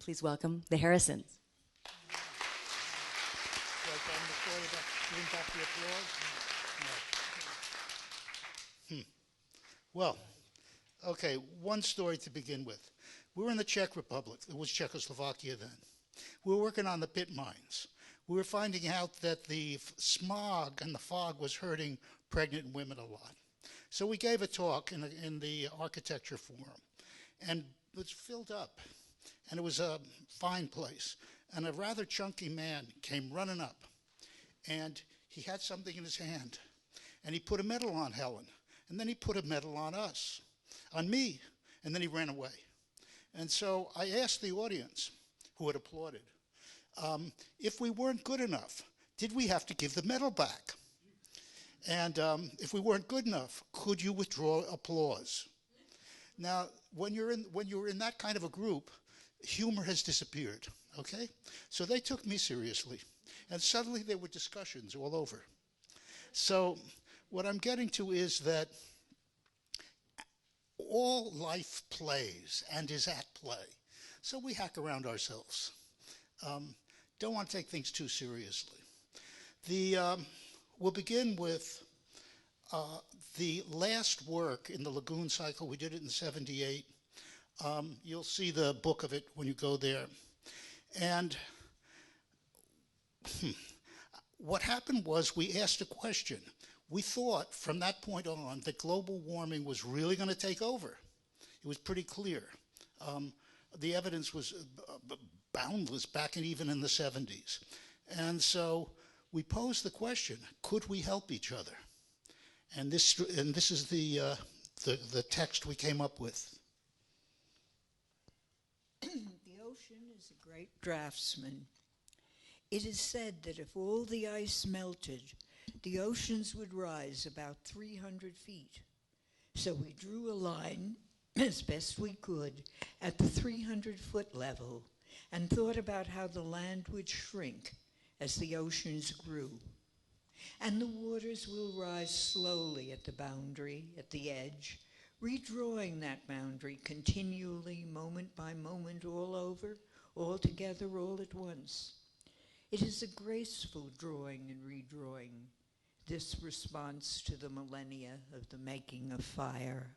Please welcome the Harrisons. Well, okay, one story to begin with. We were in the Czech Republic. It was Czechoslovakia then. We were working on the pit mines. We were finding out that the smog and the fog was hurting pregnant women a lot. So we gave a talk in the architecture forum, and it was filled up, and it was a fine place. And a rather chunky man came running up, and he had something in his hand, and he put a medal on Helen, and then he put a medal on us, on me, and then he ran away. And so I asked the audience, who had applauded, if we weren't good enough, did we have to give the medal back? And if we weren't good enough, could you withdraw applause? Now, when you're in that kind of a group, humor has disappeared, okay? So they took me seriously, and suddenly there were discussions all over. So what I'm getting to is that all life plays and is at play. So we hack around ourselves. Don't want to take things too seriously. We'll begin with the last work in the Lagoon cycle. We did it in '78. You'll see the book of it when you go there. And what happened was we asked a question. We thought from that point on that global warming was really going to take over. It was pretty clear. The evidence was boundless back even in the 70s. And so we posed the question, could we help each other? And this is the text we came up with. The ocean is a great draftsman. It is said that if all the ice melted, the oceans would rise about 300 feet. So we drew a line, as best we could, at the 300-foot level and thought about how the land would shrink as the oceans grew. And the waters will rise slowly at the boundary, at the edge, redrawing that boundary continually, moment by moment, all over, all together, all at once. It is a graceful drawing and redrawing, this response to the millennia of the making of fire.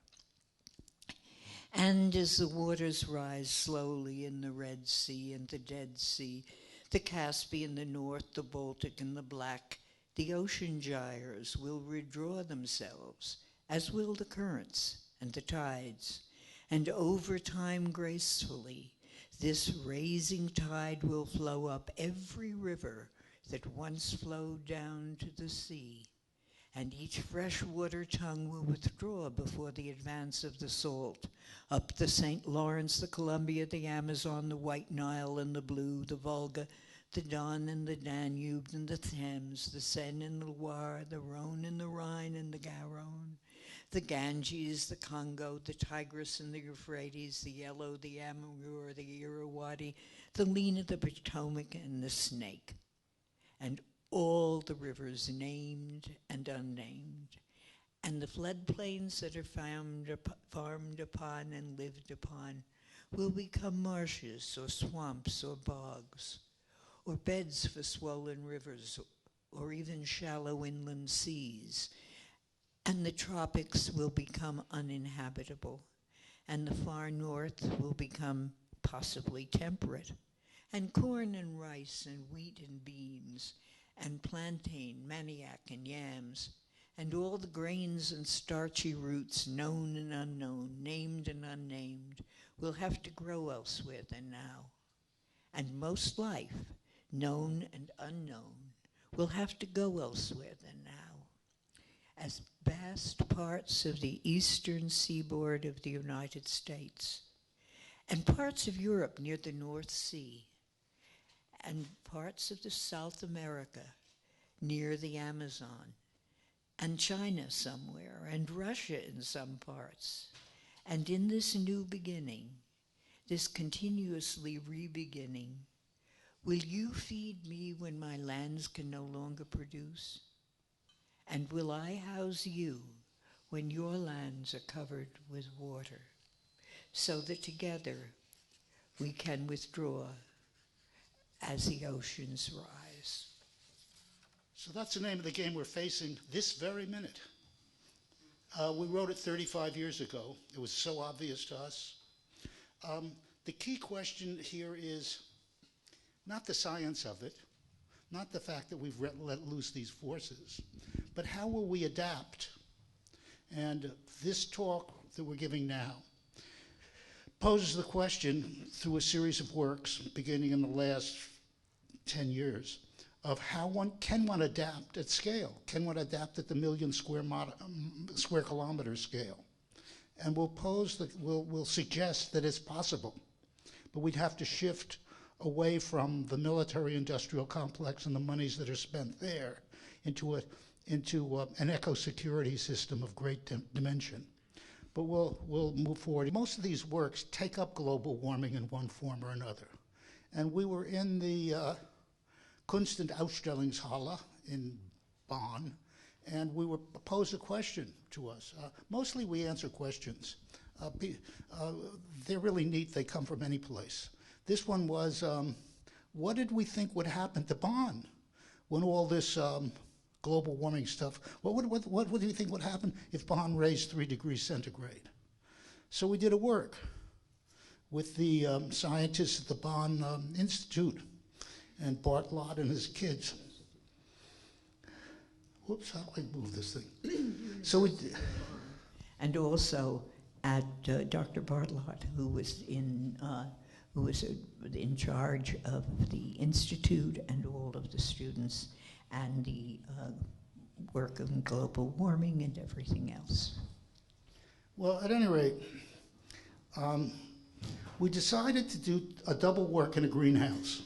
And as the waters rise slowly in the Red Sea and the Dead Sea, the Caspian, the North, the Baltic, and the Black, the ocean gyres will redraw themselves, as will the currents and the tides. And over time, gracefully, this raising tide will flow up every river that once flowed down to the sea. And each freshwater tongue will withdraw before the advance of the salt, up the St. Lawrence, the Columbia, the Amazon, the White Nile and the Blue, the Volga, the Don and the Danube and the Thames, the Seine and the Loire, the Rhone and the Rhine and the Garonne, the Ganges, the Congo, the Tigris and the Euphrates, the Yellow, the Amur, the Irrawaddy, the Lena, the Potomac, and the Snake, and all the rivers named and unnamed, and the floodplains that are farmed upon and lived upon will become marshes or swamps or bogs, or beds for swollen rivers, or even shallow inland seas. And the tropics will become uninhabitable, and the far north will become possibly temperate, and corn and rice and wheat and beans and plantain, manioc and yams, and all the grains and starchy roots, known and unknown, named and unnamed, will have to grow elsewhere than now. And most life, known and unknown, will have to go elsewhere than now, as vast parts of the eastern seaboard of the United States, and parts of Europe near the North Sea, and parts of the South America near the Amazon, and China somewhere, and Russia in some parts. And in this new beginning, this continuously re-beginning, will you feed me when my lands can no longer produce? And will I house you when your lands are covered with water? So that together, we can withdraw as the oceans rise. So that's the name of the game we're facing this very minute. We wrote it 35 years ago. It was so obvious to us. The key question here is not the science of it, not the fact that we've let loose these forces, but how will we adapt? And this talk that we're giving now poses the question through a series of works beginning in the last 10 years of how one adapt at scale? Can one adapt at the million square kilometer scale? And we'll suggest that it's possible, but we'd have to shift away from the military-industrial complex and the monies that are spent there into an eco-security system of great dimension. But we'll move forward. Most of these works take up global warming in one form or another. And we were in the Kunst- und Ausstellungshalle in Bonn, and we were posed a question to us. Mostly we answer questions. They're really neat. They come from any place. This one was, what did we think would happen to Bonn when all this global warming stuff, what do you think would happen if Bonn raised 3 degrees centigrade? So we did a work with the scientists at the Bonn Institute and Bartlott and his kids. Whoops, how do I move this thing? So we did. And also at Dr. Bartlott, who was in charge of the institute and all of the students and the work of global warming and everything else. Well, at any rate, we decided to do a double work in a greenhouse,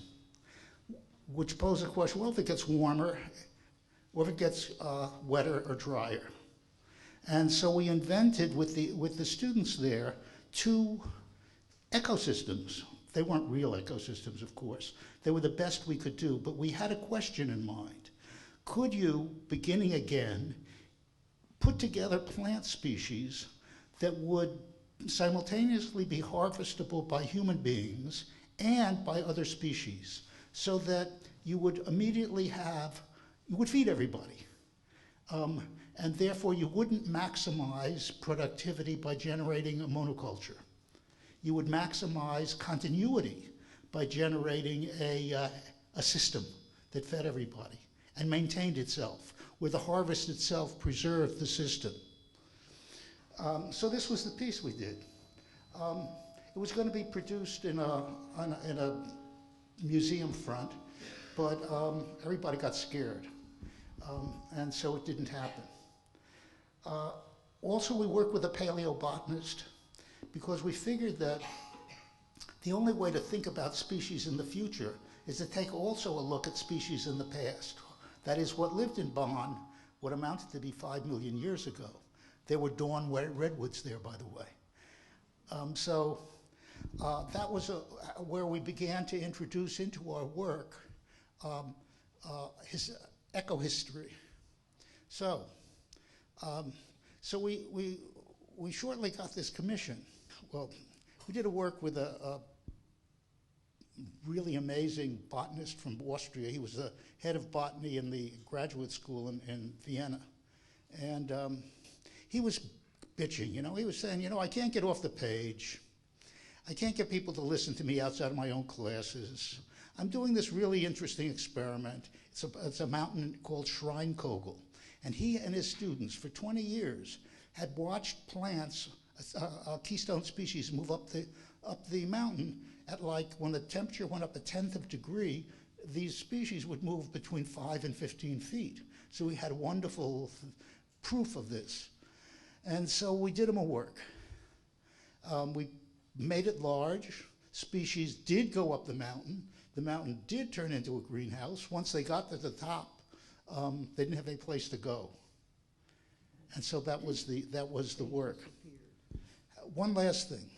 which posed a question, well, if it gets warmer, or if it gets wetter or drier. And so we invented with the students there 2 ecosystems. They weren't real ecosystems, of course. They were the best we could do, but we had a question in mind. Could you, beginning again, put together plant species that would simultaneously be harvestable by human beings and by other species, so that you would immediately you would feed everybody. And therefore you wouldn't maximize productivity by generating a monoculture. You would maximize continuity by generating a system that fed everybody and maintained itself, where the harvest itself preserved the system. So this was the piece we did. It was going to be produced in a museum front, but everybody got scared, and so it didn't happen. Also, we worked with a paleobotanist because we figured that the only way to think about species in the future is to take also a look at species in the past. That is, what lived in Bonn, what amounted to be 5 million years ago. There were dawn redwoods there, by the way. That was where we began to introduce into our work his ecohistory. So we shortly got this commission. Well, we did a work with a really amazing botanist from Austria. He was the head of botany in the graduate school in Vienna. And he was bitching, he was saying, I can't get off the page. I can't get people to listen to me outside of my own classes. I'm doing this really interesting experiment. It's a mountain called Schreinkogel. And he and his students for 20 years had watched plants, keystone species, move up the mountain at when the temperature went up 1/10 of a degree, these species would move between 5 and 15 feet. So we had wonderful proof of this. And so we did them a work. We made it large. Species did go up the mountain. The mountain did turn into a greenhouse. Once they got to the top, they didn't have any place to go. And so that was the work. One last thing.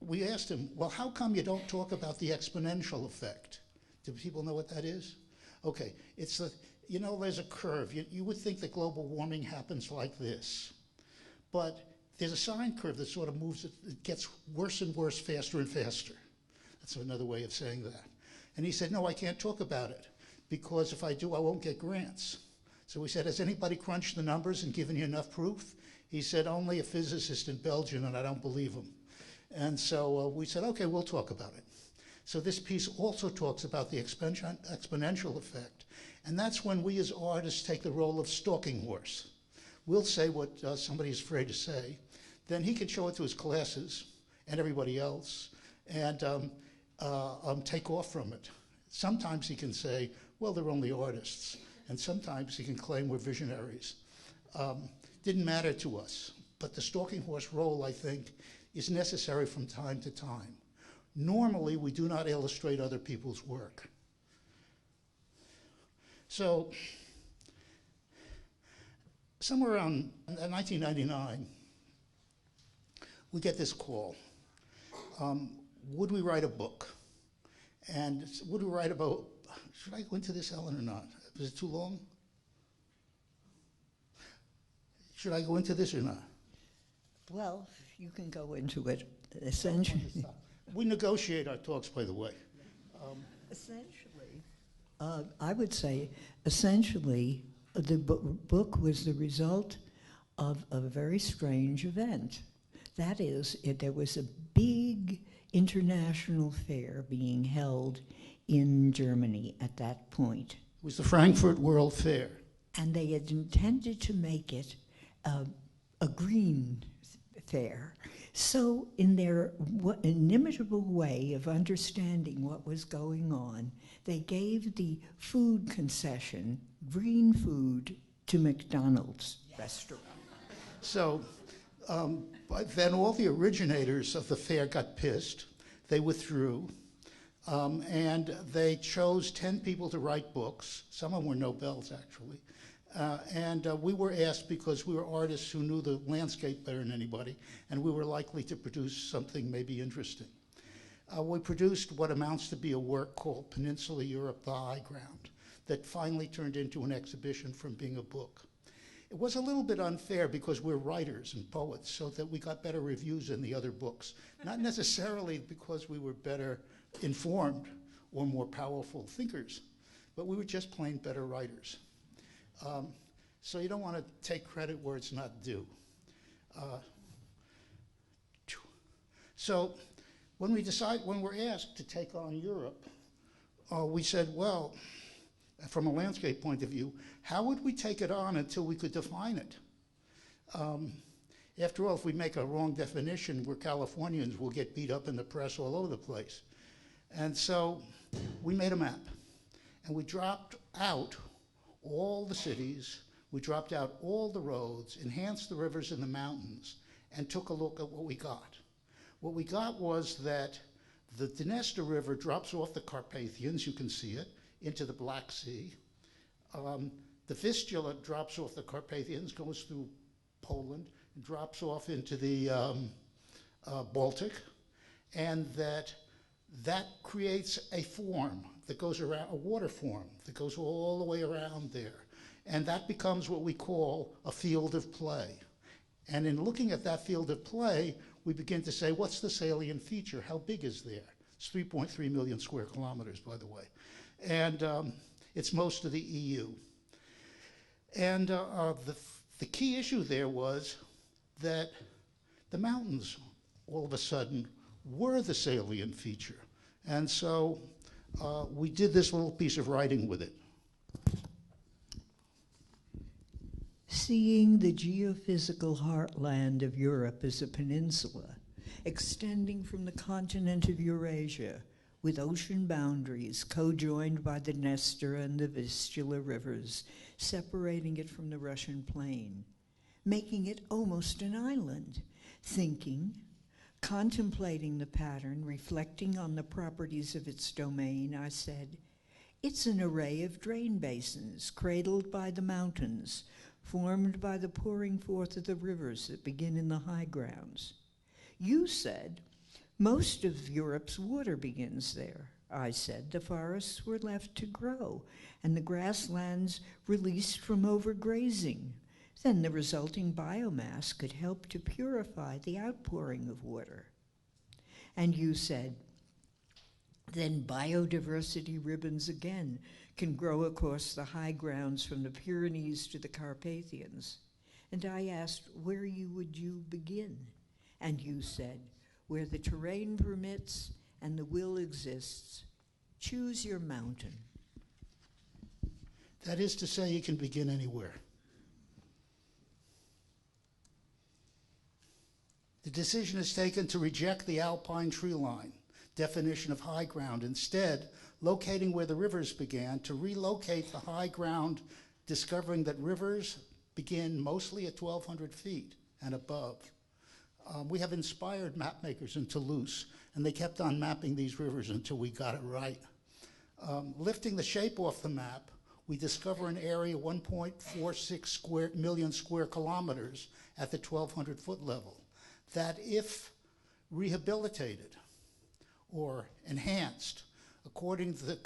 We asked him, well, how come you don't talk about the exponential effect? Do people know what that is? Okay, it's there's a curve. You would think that global warming happens like this. But there's a sine curve that sort of moves, it gets worse and worse, faster and faster. That's another way of saying that. And he said, no, I can't talk about it, because if I do, I won't get grants. So we said, has anybody crunched the numbers and given you enough proof? He said, only a physicist in Belgium, and I don't believe him. And so we said, okay, we'll talk about it. So this piece also talks about the exponential effect. And that's when we as artists take the role of stalking horse. We'll say what somebody's afraid to say. Then he can show it to his classes and everybody else and take off from it. Sometimes he can say, well, they're only artists. And sometimes he can claim we're visionaries. Didn't matter to us. But the stalking horse role, I think, is necessary from time to time. Normally, we do not illustrate other people's work. So, somewhere around 1999, we get this call. Would we write a book? And would we write about, should I go into this, Helen, or not? Is it too long? Should I go into this or not? Well, you can go into it, essentially. We negotiate our talks, by the way. Essentially, I would say, essentially, the book was the result of a very strange event. That is, there was a big international fair being held in Germany at that point. It was the Frankfurt World Fair. And they had intended to make it a green fair. So in their inimitable way of understanding what was going on, they gave the food concession, green food, to McDonald's restaurant. So then all the originators of the fair got pissed. They withdrew. And they chose 10 people to write books. Some of them were Nobels, actually. And we were asked because we were artists who knew the landscape better than anybody, and we were likely to produce something maybe interesting. We produced what amounts to be a work called Peninsula Europe, the High Ground, that finally turned into an exhibition from being a book. It was a little bit unfair because we're writers and poets, so that we got better reviews than the other books. Not necessarily because we were better informed or more powerful thinkers, but we were just plain better writers. So you don't want to take credit where it's not due. So when we're asked to take on Europe, we said, well, from a landscape point of view, how would we take it on until we could define it? After all, if we make a wrong definition, we're Californians, we'll get beat up in the press all over the place. And so we made a map, and we dropped out all the cities, we dropped out all the roads, enhanced the rivers and the mountains, and took a look at what we got. What we got was that the Dniester River drops off the Carpathians, you can see it, into the Black Sea. The Vistula drops off the Carpathians, goes through Poland, and drops off into the Baltic, and that creates a form that goes around, a water form that goes all the way around there. And that becomes what we call a field of play. And in looking at that field of play, we begin to say, what's the salient feature? How big is there? It's 3.3 million square kilometers, by the way. And it's most of the EU. And the key issue there was that the mountains, all of a sudden, were the salient feature. And so we did this little piece of writing with it. Seeing the geophysical heartland of Europe as a peninsula, extending from the continent of Eurasia, with ocean boundaries co-joined by the Dniester and the Vistula rivers, separating it from the Russian plain, making it almost an island, thinking, contemplating the pattern, reflecting on the properties of its domain, I said, it's an array of drain basins cradled by the mountains, formed by the pouring forth of the rivers that begin in the high grounds. You said, most of Europe's water begins there. I said, the forests were left to grow, and the grasslands released from overgrazing. Then the resulting biomass could help to purify the outpouring of water. And you said, then biodiversity ribbons again can grow across the high grounds from the Pyrenees to the Carpathians. And I asked, where would you begin? And you said, where the terrain permits and the will exists, choose your mountain. That is to say, you can begin anywhere. The decision is taken to reject the alpine tree line definition of high ground, instead locating where the rivers began, to relocate the high ground, discovering that rivers begin mostly at 1,200 feet and above. We have inspired map makers in Toulouse, and they kept on mapping these rivers until we got it right. Lifting the shape off the map, we discover an area 1.46 million square kilometers at the 1,200 foot level, that if rehabilitated or enhanced according to the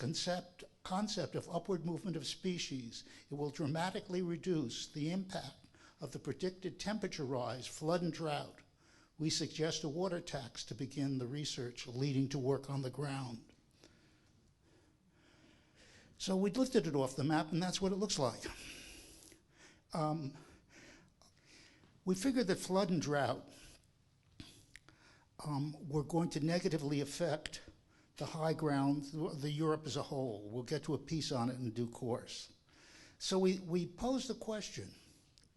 concept of upward movement of species, it will dramatically reduce the impact of the predicted temperature rise, flood, and drought. We suggest a water tax to begin the research leading to work on the ground. So we lifted it off the map, and that's what it looks like. We figured that flood and drought were going to negatively affect the high ground, the Europe as a whole. We'll get to a piece on it in due course. So we posed the question,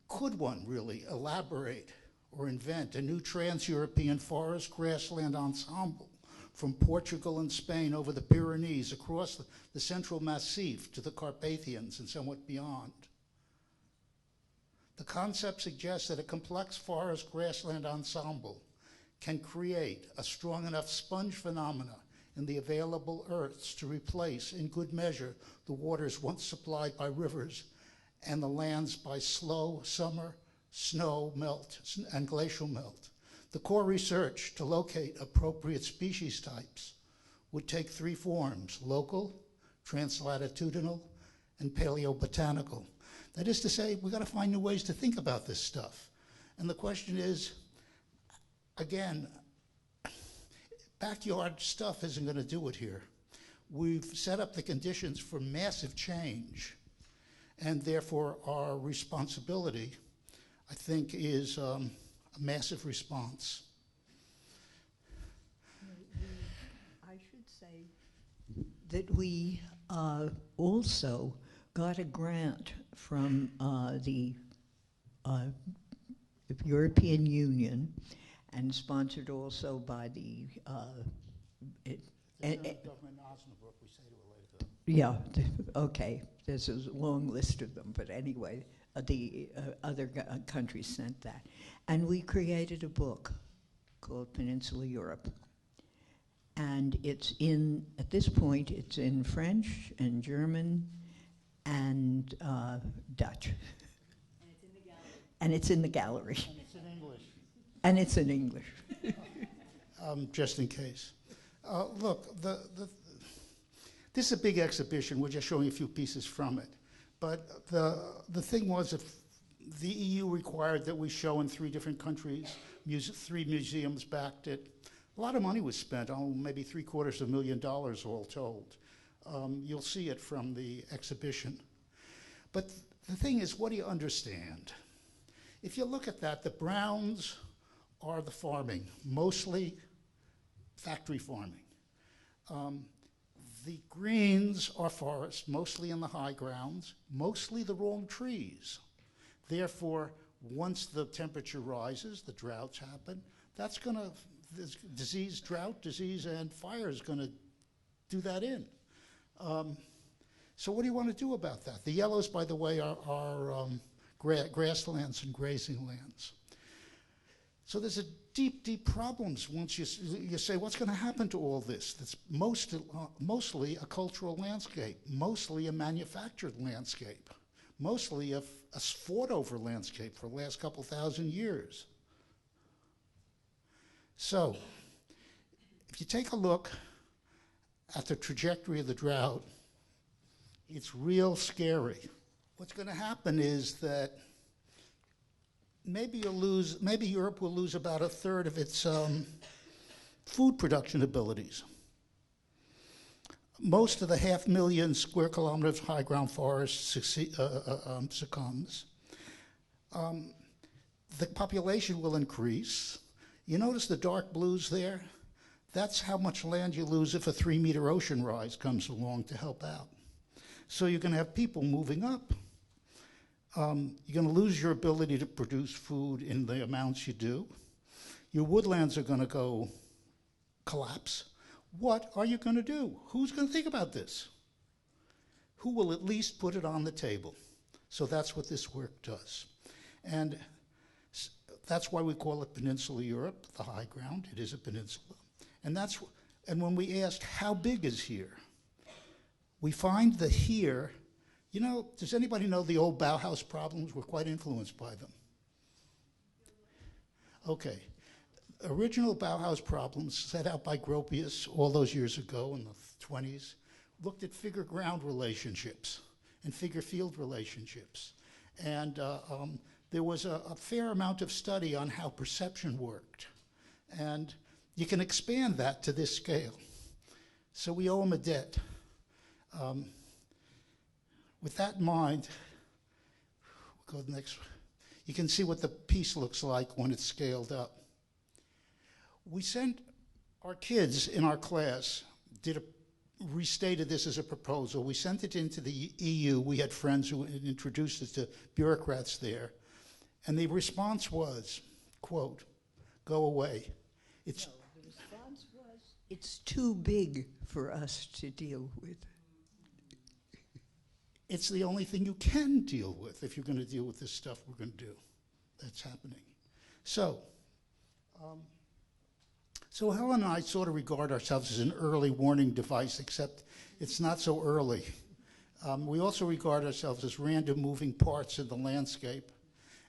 could one really elaborate or invent a new trans-European forest grassland ensemble from Portugal and Spain over the Pyrenees, across the Central Massif to the Carpathians and somewhat beyond? The concept suggests that a complex forest grassland ensemble can create a strong enough sponge phenomena in the available earths to replace, in good measure, the waters once supplied by rivers and the lands by slow summer snow melt and glacial melt. The core research to locate appropriate species types would take three forms: local, translatitudinal, and paleobotanical. That is to say, we've got to find new ways to think about this stuff. And the question is, again, backyard stuff isn't going to do it here. We've set up the conditions for massive change, and therefore our responsibility, I think, is a massive response. I should say that we also got a grant from the European Union, and sponsored also by the Government Osnabrück, we say to it later. yeah, okay, there's a long list of them, but anyway, the other countries sent that. And we created a book called Peninsula Europe. And it's in, at this point, it's in French and German and Dutch. And it's in the gallery. And it's in English. And it's in English. Just in case. Look, this is a big exhibition. We're just showing a few pieces from it. But the thing was, if the EU required that we show in 3 different countries, 3 museums backed it, a lot of money was spent, maybe $750,000 all told. You'll see it from the exhibition. But the thing is, what do you understand? If you look at that, the browns are the farming, mostly factory farming. The greens are forests, mostly in the high grounds, mostly the wrong trees. Therefore, once the temperature rises, the droughts happen, that's going to, disease, drought, disease, and fire is going to do that in. So what do you want to do about that? The yellows, by the way, are grasslands and grazing lands. So there's a deep problems once you say, what's going to happen to all this? That's mostly a cultural landscape, mostly a manufactured landscape, mostly a fought-over landscape for the last couple thousand years. So if you take a look at the trajectory of the drought, it's real scary. What's going to happen is that maybe Europe will lose about a third of its food production abilities. Most of the 500,000 square kilometers of high ground forest succumbs. The population will increase. You notice the dark blues there? That's how much land you lose if a 3-meter ocean rise comes along to help out. So you're going to have people moving up. You're going to lose your ability to produce food in the amounts you do. Your woodlands are going to go collapse. What are you going to do? Who's going to think about this? Who will at least put it on the table? So that's what this work does. And that's why we call it Peninsula Europe, the high ground. It is a peninsula. And when we asked, how big is here? We find that here, you know, does anybody know the old Bauhaus problems? We're quite influenced by them. Okay. Original Bauhaus problems set out by Gropius all those years ago in the 20s looked at figure-ground relationships and figure-field relationships. And there was a fair amount of study on how perception worked. And you can expand that to this scale. So we owe them a debt. With that in mind, we'll go to the next one. You can see what the piece looks like when it's scaled up. We sent our kids in our class, restated this as a proposal. We sent it into the EU. We had friends who introduced it to bureaucrats there. And the response was, quote, go away. No, the response was, it's too big for us to deal with. It's the only thing you can deal with if you're going to deal with this stuff we're going to do. That's happening. So Helen and I sort of regard ourselves as an early warning device, except it's not so early. We also regard ourselves as random moving parts in the landscape,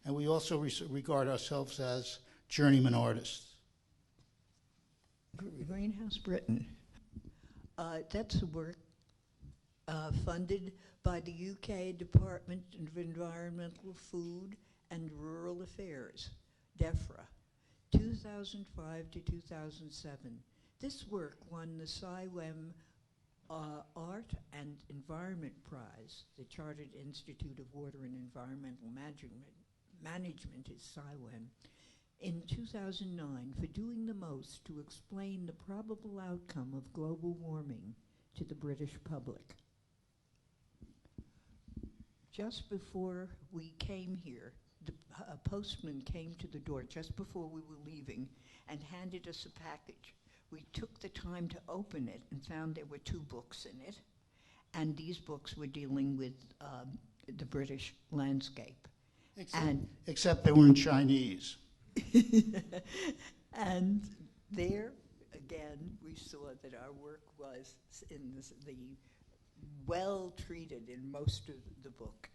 and we also regard ourselves as journeyman artists. Greenhouse Britain. That's a work funded by the UK Department of Environmental, Food and Rural Affairs, DEFRA, 2005 to 2007. This work won the CIWEM Art and Environment Prize. The Chartered Institute of Water and Environmental Management is CIWEM, in 2009 for doing the most to explain the probable outcome of global warming to the British public. Just before we came here, a postman came to the door just before we were leaving and handed us a package. We took the time to open it and found there were 2 books in it, and these books were dealing with the British landscape. Except they were in Chinese. And there, again, we saw that our work was the well treated in most of the book,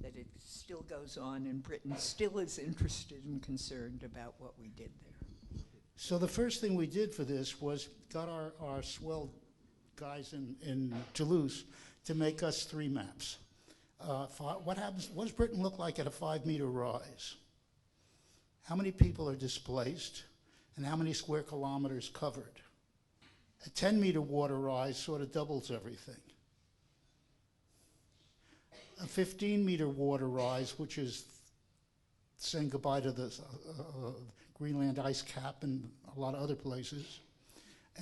that it still goes on, and Britain still is interested and concerned about what we did there. So the first thing we did for this was got our swell guys in Toulouse to make us 3 maps. What does Britain look like at a 5-meter rise? How many people are displaced, and how many square kilometers covered? A 10-meter water rise sort of doubles everything. A 15-meter water rise, which is saying goodbye to the Greenland ice cap and a lot of other places,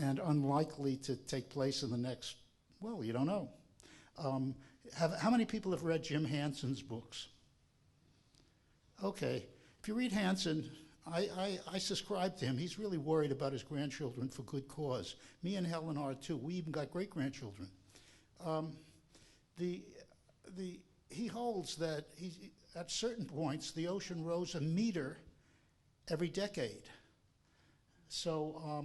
and unlikely to take place in the next, well, you don't know. How many people have read Jim Hanson's books? Okay, if you read Hanson, I subscribe to him. He's really worried about his grandchildren for good cause. Me and Helen are too. We even got great-grandchildren. He holds that at certain points, the ocean rose a meter every decade. So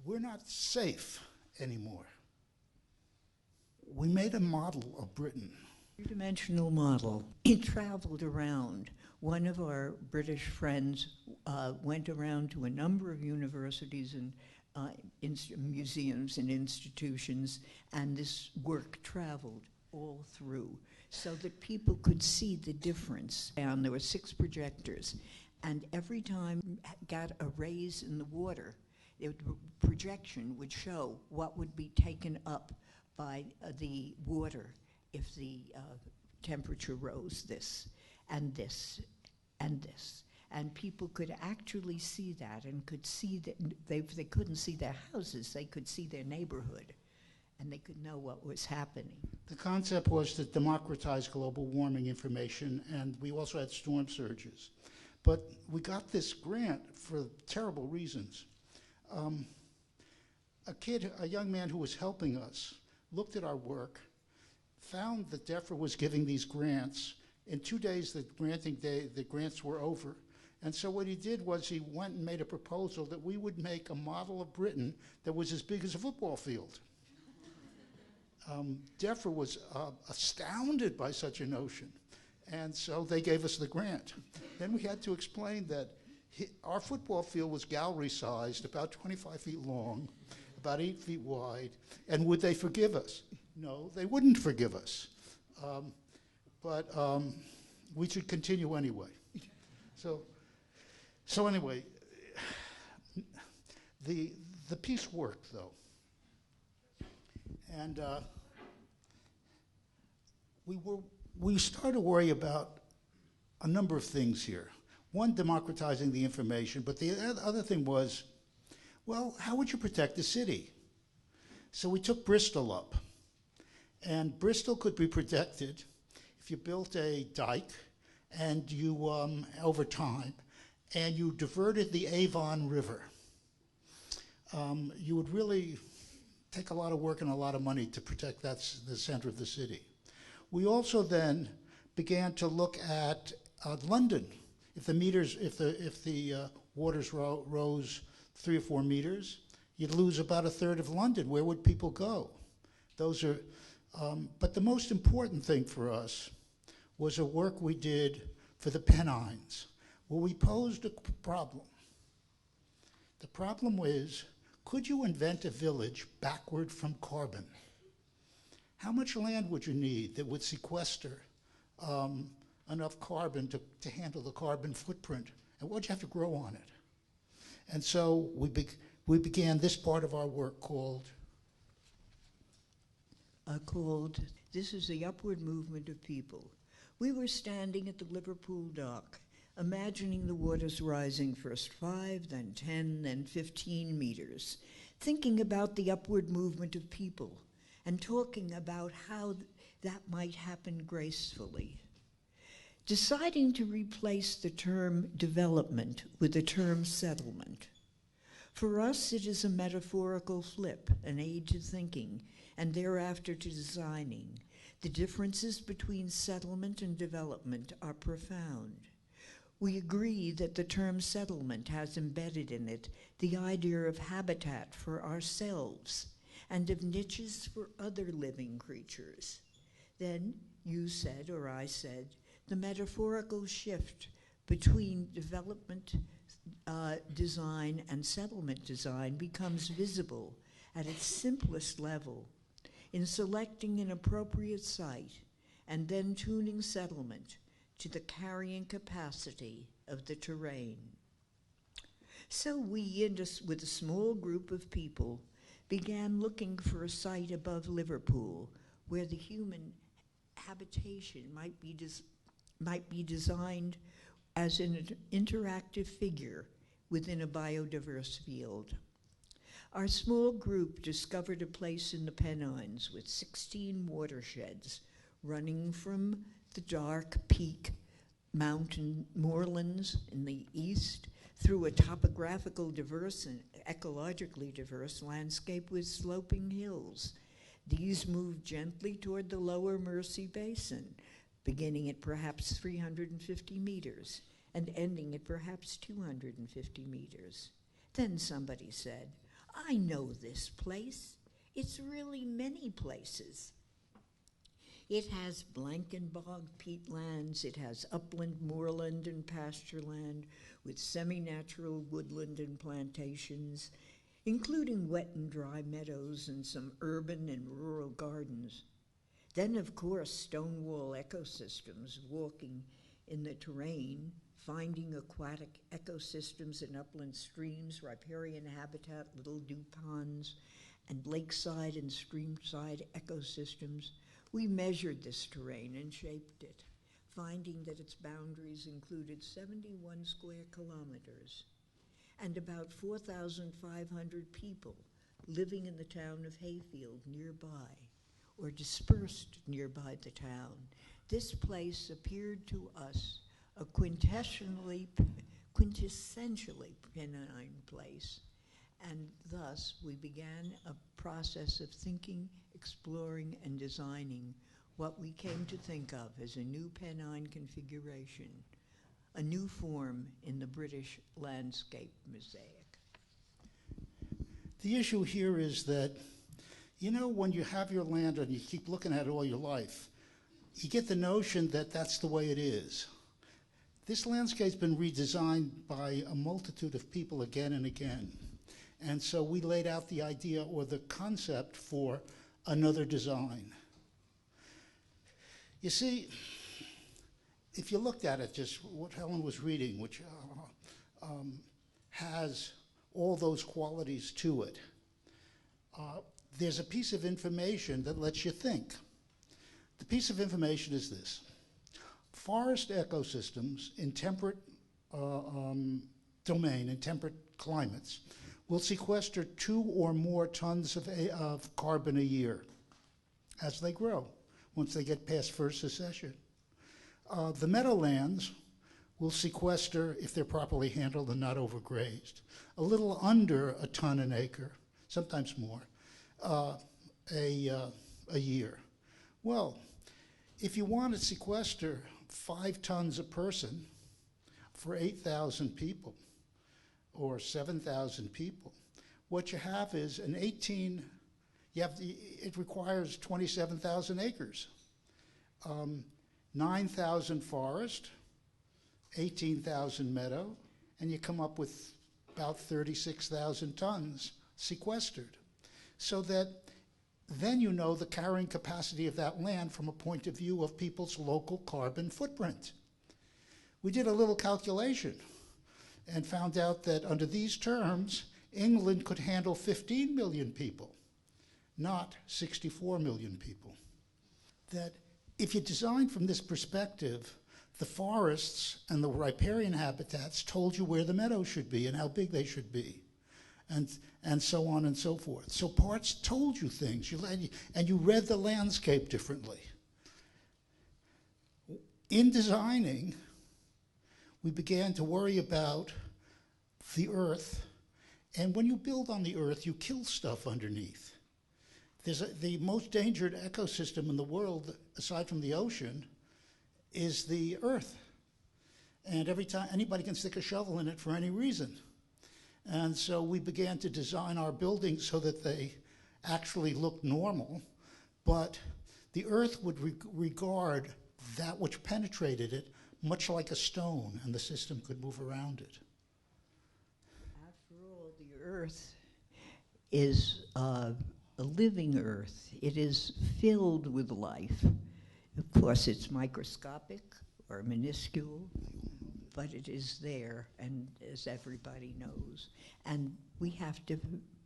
we're not safe anymore. We made a model of Britain. Three-dimensional model. It traveled around. One of our British friends went around to a number of universities and museums and institutions, and this work traveled all through. so that people could see the difference. And there were 6 projectors, and every time got a raise in the water, the projection would show what would be taken up by the water if the temperature rose this and this and this. And people could actually see that and could see that they couldn't see their houses, they could see their neighborhood, and they could know what was happening. The concept was to democratize global warming information, and we also had storm surges. But we got this grant for terrible reasons. A young man who was helping us, looked at our work, found that DEFRA was giving these grants. In 2 days, the grants were over. And so what he did was he went and made a proposal that we would make a model of Britain that was as big as a football field. DEFRA was astounded by such a notion. And so they gave us the grant. Then we had to explain that our football field was gallery-sized, about 25 feet long, about 8 feet wide, and would they forgive us? No, they wouldn't forgive us. But we should continue anyway. So anyway, the piece worked, though. And we started to worry about a number of things here. One, democratizing the information, but the other thing was, well, how would you protect the city? So we took Bristol up. And Bristol could be protected if you built a dike and you, over time, and you diverted the Avon River. You would really take a lot of work and a lot of money to protect the center of the city. We also then began to look at London. If the waters rose 3 or 4 meters, you'd lose about 1/3 of London. Where would people go? Those are, but the most important thing for us was a work we did for the Pennines, where we posed a problem. The problem was, could you invent a village backward from carbon? How much land would you need that would sequester enough carbon to handle the carbon footprint? And what would you have to grow on it? And so we began this part of our work called This is the Upward Movement of People. We were standing at the Liverpool dock, imagining the waters rising first 5, then 10, then 15 meters, thinking about the upward movement of people, and talking about how that might happen gracefully. Deciding to replace the term development with the term settlement. For us, it is a metaphorical flip, an aid to thinking, and thereafter to designing. The differences between settlement and development are profound. We agree that the term settlement has embedded in it the idea of habitat for ourselves and of niches for other living creatures. Then you said, or I said, the metaphorical shift between development design and settlement design becomes visible at its simplest level in selecting an appropriate site and then tuning settlement to the carrying capacity of the terrain. So we, with a small group of people, began looking for a site above Liverpool where the human habitation might be designed as an interactive figure within a biodiverse field. Our small group discovered a place in the Pennines with 16 watersheds running from the dark peak mountain moorlands in the east through a topographical diverse and ecologically diverse landscape with sloping hills. These moved gently toward the lower Mersey Basin, beginning at perhaps 350 meters and ending at perhaps 250 meters. Then somebody said, I know this place. It's really many places. It has Blankenbog peatlands, it has upland, moorland, and pastureland with semi-natural woodland and plantations, including wet and dry meadows and some urban and rural gardens. Then, of course, stone wall ecosystems, walking in the terrain, finding aquatic ecosystems in upland streams, riparian habitat, little dew ponds, and lakeside and streamside ecosystems. We measured this terrain and shaped it, finding that its boundaries included 71 square kilometers and about 4,500 people living in the town of Hayfield nearby or dispersed nearby the town. This place appeared to us a quintessentially Pennine place, and thus we began a process of thinking, exploring, and designing what we came to think of as a new Pennine configuration, a new form in the British landscape mosaic. The issue here is that, you know, when you have your land and you keep looking at it all your life, you get the notion that that's the way it is. This landscape's been redesigned by a multitude of people again and again. And so we laid out the idea or the concept for another design. You see, if you looked at it, just what Helen was reading, which has all those qualities to it, there's a piece of information that lets you think. The piece of information is this. Forest ecosystems in temperate domain, in temperate climates, will sequester 2 or more tons of carbon a year as they grow, once they get past first secession. The meadowlands will sequester, if they're properly handled and not overgrazed, a little under a ton an acre, sometimes more, a year. Well, if you want to sequester 5 tons a person for 8,000 people or 7,000 people, what you have is it requires 27,000 acres, 9,000 forest, 18,000 meadow, and you come up with about 36,000 tons sequestered. So that then you know the carrying capacity of that land from a point of view of people's local carbon footprint. We did a little calculation and found out that under these terms, England could handle 15 million people, not 64 million people. That if you design from this perspective, the forests and the riparian habitats told you where the meadows should be and how big they should be, and so on and so forth. So parts told you things, and you read the landscape differently. In designing, we began to worry about the earth, and when you build on the earth, you kill stuff underneath. The most endangered ecosystem in the world, aside from the ocean, is the earth. And every time, anybody can stick a shovel in it for any reason. And so we began to design our buildings so that they actually looked normal, but the earth would regard that which penetrated it much like a stone, and the system could move around it. After all, the earth is a living earth. It is filled with life. Of course, it's microscopic or minuscule, but it is there, and as everybody knows. And we have to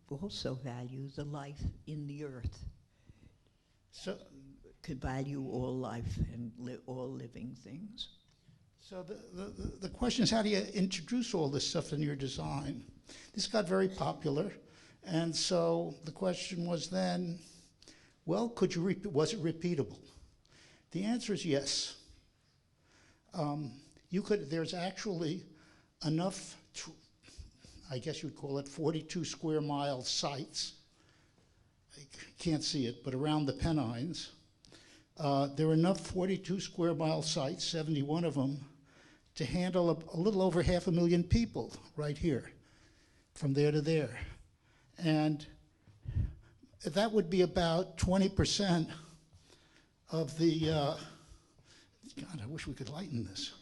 also value the life in the earth. So, we could value all life and all living things. So the question is, how do you introduce all this stuff in your design? This got very popular, and so the question was then, well, was it repeatable? The answer is yes. There's actually enough, I guess you'd call it 42 square mile sites. I can't see it, but around the Pennines. There are enough 42 square mile sites, 71 of them, to handle a little over 500,000 people right here, from there to there. And that would be about 20% of the, God, I wish we could lighten this.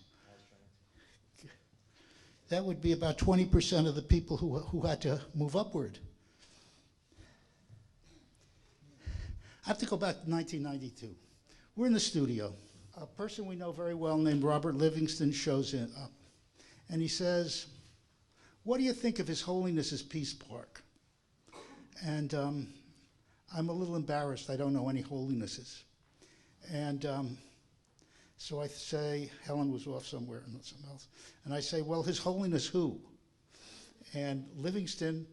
That would be about 20% of the people who had to move upward. I have to go back to 1992. We're in the studio. A person we know very well named Robert Livingston shows up. And he says, what do you think of His Holiness's Peace Park? And I'm a little embarrassed. I don't know any holinesses. And so I say, Helen was off somewhere and something else. And I say, well, His Holiness who? And Livingston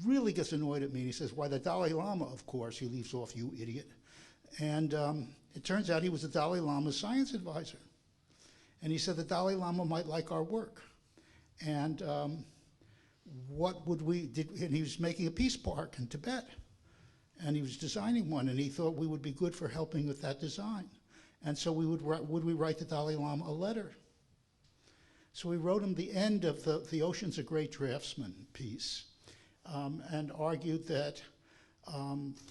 really gets annoyed at me. He says, why, the Dalai Lama, of course. He leaves off, you idiot. And it turns out he was the Dalai Lama's science advisor. And he said the Dalai Lama might like our work. And what would we, and he was making a peace park in Tibet. And he was designing one, and he thought we would be good for helping with that design. And so would we write the Dalai Lama a letter? So we wrote him the end of the Ocean's a Great Draftsman piece, and argued that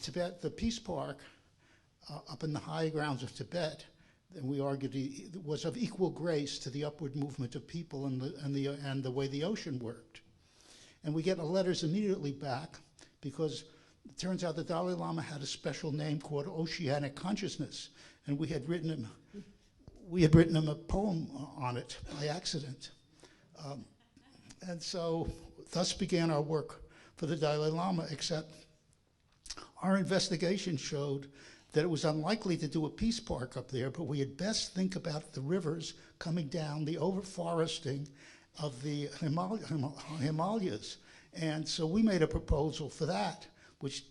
Tibet, the peace park, up in the high grounds of Tibet, and we argued was of equal grace to the upward movement of people and the way the ocean worked. And we get the letters immediately back because it turns out the Dalai Lama had a special name called Oceanic Consciousness, and we had written him a poem on it by accident. And so thus began our work for the Dalai Lama, except our investigation showed that it was unlikely to do a peace park up there, but we had best think about the rivers coming down, the overforesting of the Himalayas. And so we made a proposal for that, which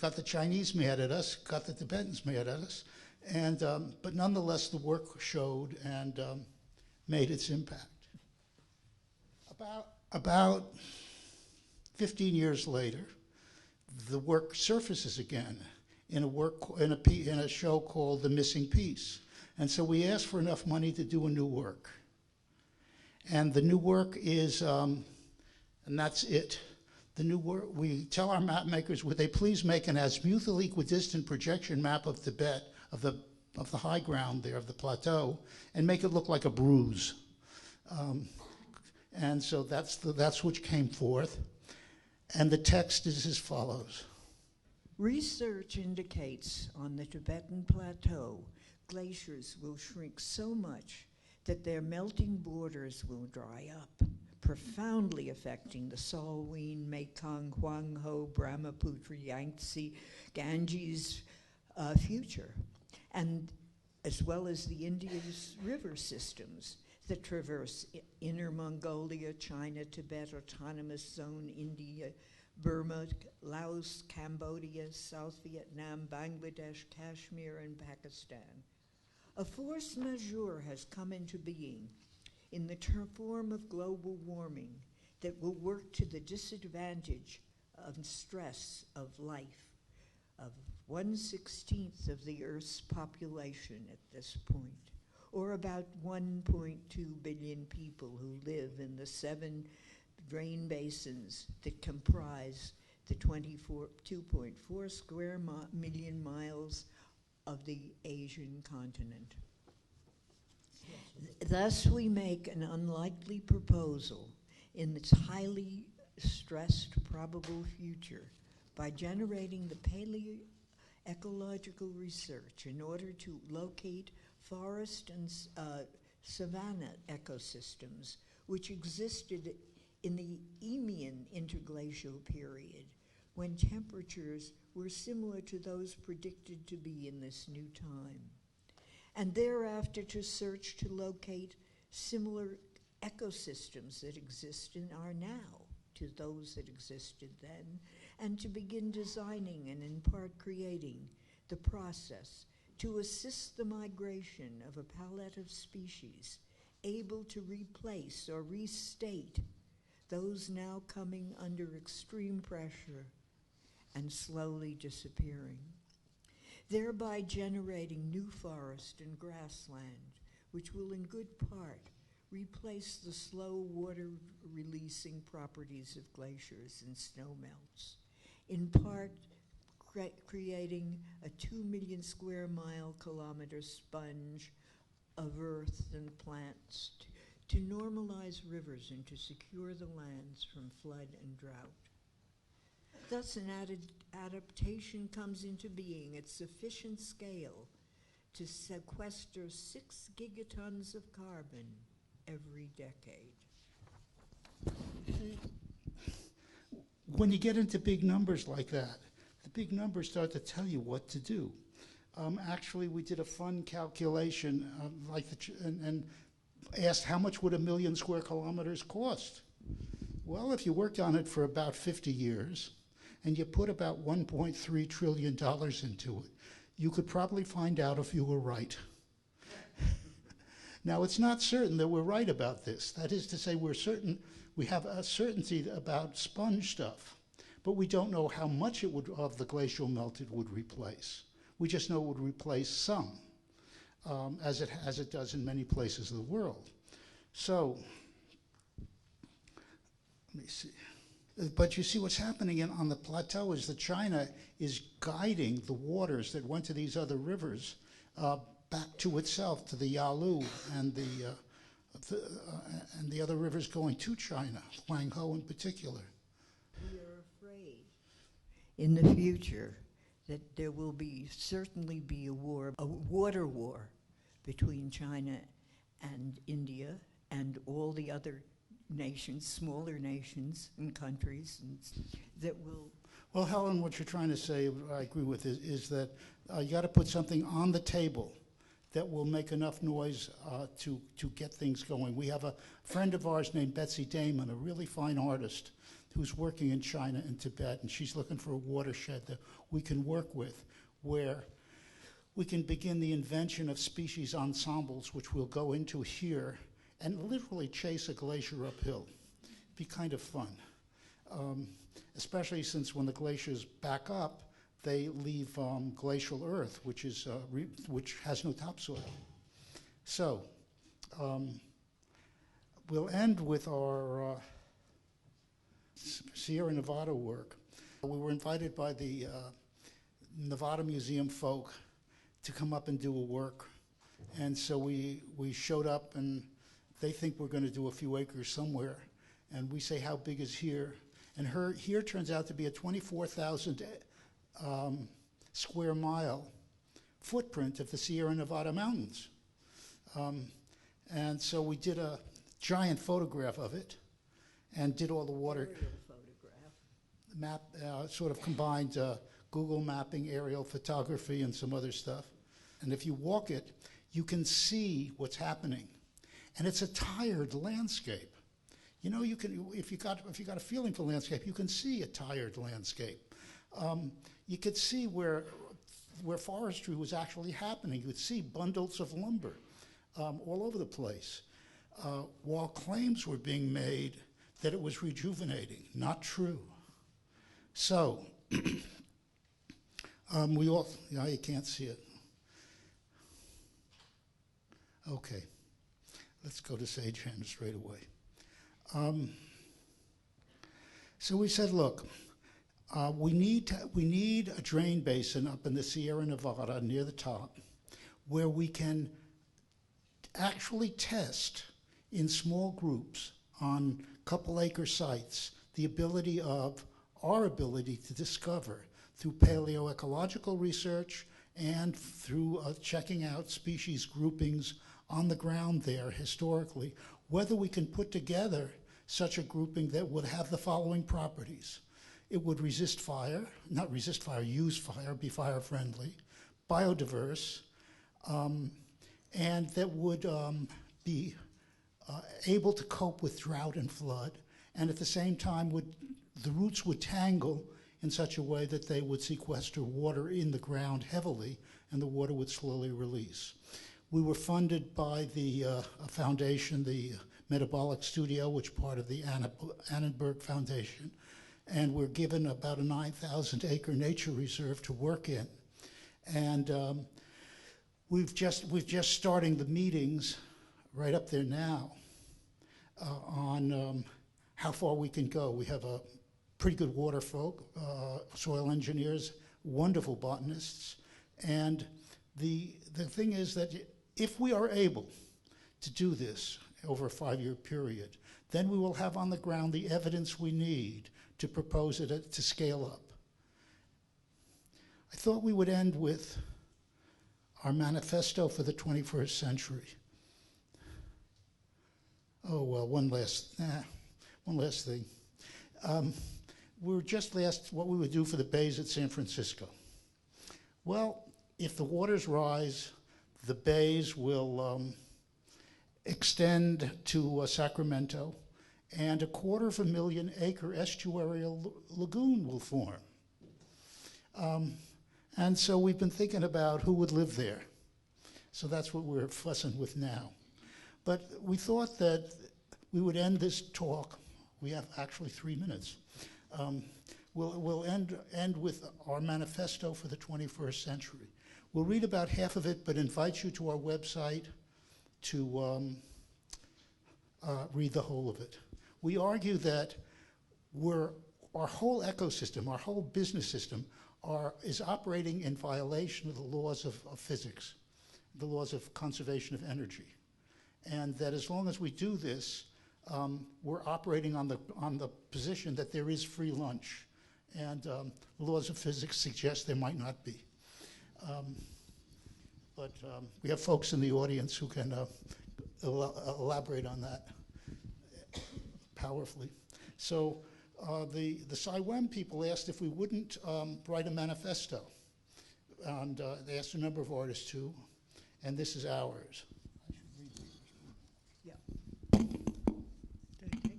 got the Chinese mad at us, got the Tibetans mad at us, and but nonetheless the work showed and made its impact. About 15 years later, the work surfaces again in a show called The Missing Piece. And so we asked for enough money to do a new work. And the new work is, and that's it. The new work, we tell our map makers, would they please make an azimuthal equidistant projection map of Tibet, of the high ground there, of the plateau, and make it look like a bruise. And so that's what came forth. And the text is as follows. Research indicates on the Tibetan plateau, glaciers will shrink so much that their melting borders will dry up, profoundly affecting the Salween, Mekong, Huanghe, Brahmaputra, Yangtze, Ganges future, and as well as the India's river systems that traverse Inner Mongolia, China, Tibet, Autonomous Zone, India, Burma, Laos, Cambodia, South Vietnam, Bangladesh, Kashmir, and Pakistan. A force majeure has come into being in the form of global warming that will work to the disadvantage and stress of life of 1/16 of the Earth's population at this point, or about 1.2 billion people who live in the 7 drain basins that comprise the 2.4 square million miles of the Asian continent. Thus, we make an unlikely proposal in its highly stressed probable future by generating the paleoecological research in order to locate forest and savanna ecosystems which existed in the Eemian interglacial period, when temperatures were similar to those predicted to be in this new time, and thereafter to search to locate similar ecosystems that exist in our now to those that existed then, and to begin designing and in part creating the process to assist the migration of a palette of species able to replace or restate those now coming under extreme pressure and slowly disappearing, thereby generating new forest and grassland, which will in good part replace the slow water-releasing properties of glaciers and snowmelts, in part creating a 2 million square kilometer sponge of earth and plants to normalize rivers and to secure the lands from flood and drought. Thus, an adaptation comes into being at sufficient scale to sequester 6 gigatons of carbon every decade. When you get into big numbers like that, the big numbers start to tell you what to do. Actually, we did a fun calculation and asked how much would 1 million square kilometers cost? Well, if you worked on it for about 50 years and you put about $1.3 trillion into it, you could probably find out if you were right. Now, it's not certain that we're right about this. That is to say, we have a certainty about sponge stuff, but we don't know how much of the glacial melt it would replace. We just know it would replace some, as it does in many places of the world. So, let me see. But you see what's happening on the plateau is that China is guiding the waters that went to these other rivers back to itself, to the Yalu and the other rivers going to China, Huanghe in particular. We are afraid in the future that there will certainly be a water war between China and India and all the other nations, smaller nations and countries that will... Well, Helen, what you're trying to say, I agree with, is that you got to put something on the table that will make enough noise to get things going. We have a friend of ours named Betsy Damon, a really fine artist, who's working in China and Tibet, and she's looking for a watershed that we can work with, where we can begin the invention of species ensembles, which we'll go into here, and literally chase a glacier uphill. It'd be kind of fun, especially since when the glaciers back up, they leave glacial earth, which has no topsoil. So we'll end with our Sierra Nevada work. We were invited by the Nevada Museum folk to come up and do a work. And so we showed up, and they think we're going to do a few acres somewhere. And we say, how big is here? And here turns out to be a 24,000 square mile footprint of the Sierra Nevada mountains. And so we did a giant photograph of it and did all the water map, sort of combined Google mapping, aerial photography, and some other stuff. And if you walk it, you can see what's happening. And it's a tired landscape. You know, if you got a feeling for landscape, you can see a tired landscape. You could see where forestry was actually happening. You could see bundles of lumber all over the place, while claims were being made that it was rejuvenating. Not true. So, you can't see it. Okay, let's go to Sagehand straight away. So we said, look, we need a drain basin up in the Sierra Nevada near the top where we can actually test in small groups on couple-acre sites our ability to discover through paleoecological research and through checking out species groupings on the ground there historically, whether we can put together such a grouping that would have the following properties. It would resist fire, not resist fire, use fire, be fire friendly, biodiverse, and that would be able to cope with drought and flood, and at the same time the roots would tangle in such a way that they would sequester water in the ground heavily, and the water would slowly release. We were funded by the foundation, the Metabolic Studio, which is part of the Annenberg Foundation, and we're given about a 9,000-acre nature reserve to work in. And we've just starting the meetings right up there now on how far we can go. We have a pretty good water folk, soil engineers, wonderful botanists, and the thing is that if we are able to do this over a 5-year period, then we will have on the ground the evidence we need to propose it to scale up. I thought we would end with our manifesto for the 21st century. Oh, well, one last thing. We're just asked what we would do for the bays at San Francisco. Well, if the waters rise, the bays will extend to Sacramento, and a 250,000-acre estuarial lagoon will form. And so we've been thinking about who would live there. So that's what we're fussing with now. But we thought that we would end this talk. We have actually 3 minutes. We'll end with our manifesto for the 21st century. We'll read about half of it, but invite you to our website to read the whole of it. We argue that our whole ecosystem, our whole business system, is operating in violation of the laws of physics, the laws of conservation of energy. And that as long as we do this, we're operating on the position that there is free lunch. And the laws of physics suggest there might not be. But we have folks in the audience who can elaborate on that powerfully. So the SciWem people asked if we wouldn't write a manifesto. And they asked a number of artists too, and this is ours. I should read these. Yeah. Take it.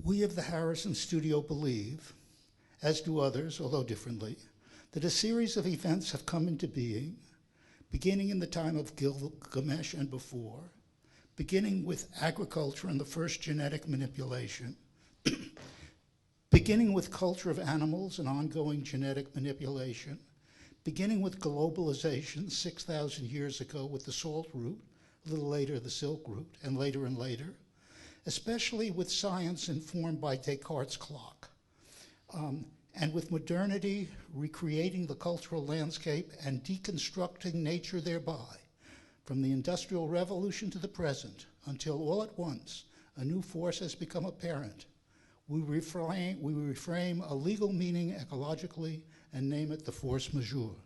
We of the Harrison Studio believe, as do others, although differently, that a series of events have come into being, beginning in the time of Gilgamesh and before, beginning with agriculture and the first genetic manipulation, beginning with culture of animals and ongoing genetic manipulation, beginning with globalization 6,000 years ago with the salt route, a little later the Silk Route, and later, especially with science informed by Descartes' clock, and with modernity recreating the cultural landscape and deconstructing nature thereby, from the Industrial Revolution to the present, until all at once a new force has become apparent. We reframe a legal meaning ecologically and name it the force majeure.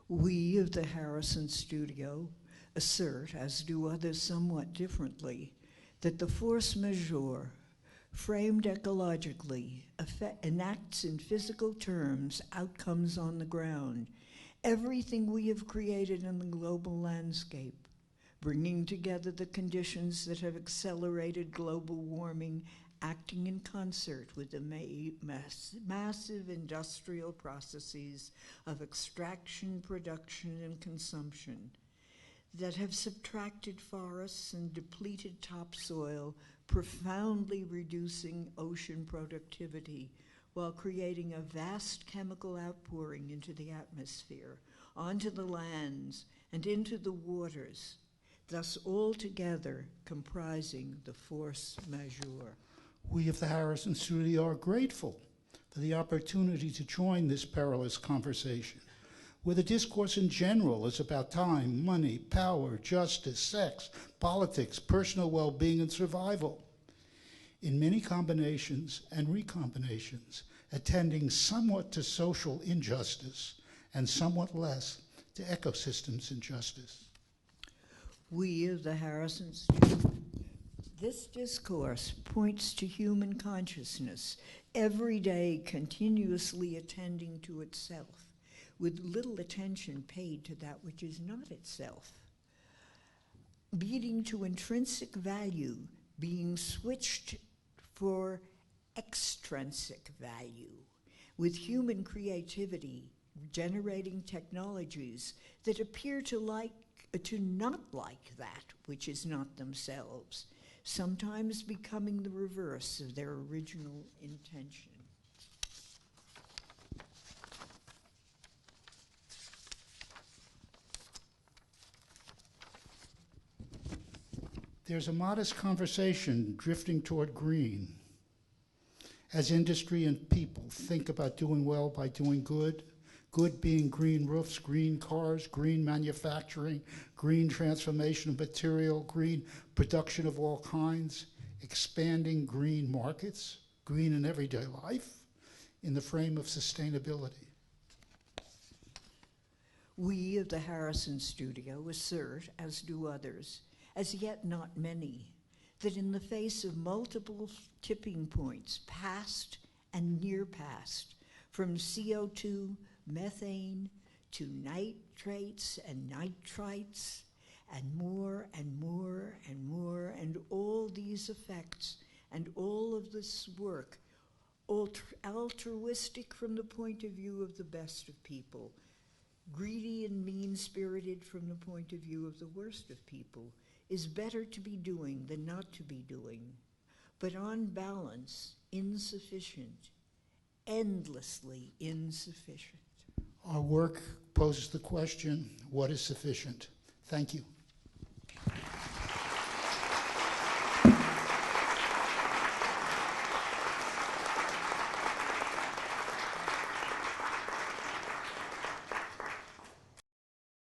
We of the Harrison Studio assert, as do others somewhat differently, that the force majeure, framed ecologically, enacts in physical terms outcomes on the ground, everything we have created in the global landscape, bringing together the conditions that have accelerated global warming, acting in concert with the massive industrial processes of extraction, production, and consumption that have subtracted forests and depleted topsoil, profoundly reducing ocean productivity, while creating a vast chemical outpouring into the atmosphere, onto the lands, and into the waters, thus altogether comprising the force majeure. We of the Harrison Studio are grateful for the opportunity to join this perilous conversation, where the discourse in general is about time, money, power, justice, sex, politics, personal well-being, and survival. In many combinations and recombinations, attending somewhat to social injustice and somewhat less to ecosystems injustice. We of the Harrison Studio. This discourse points to human consciousness, every day continuously attending to itself, with little attention paid to that which is not itself, leading to intrinsic value being switched for extrinsic value, with human creativity generating technologies that appear to not like that which is not themselves, sometimes becoming the reverse of their original intention. There's a modest conversation drifting toward green as industry and people think about doing well by doing good, good being green roofs, green cars, green manufacturing, green transformation of material, green production of all kinds, expanding green markets, green in everyday life, in the frame of sustainability. We of the Harrison Studio assert, as do others, as yet not many, that in the face of multiple tipping points, past and near past, from CO2, methane, to nitrates and nitrites, and more and more and more, and all these effects and all of this work, altruistic from the point of view of the best of people, greedy and mean-spirited from the point of view of the worst of people, is better to be doing than not to be doing, but on balance, insufficient, endlessly insufficient. Our work poses the question, what is sufficient? Thank you.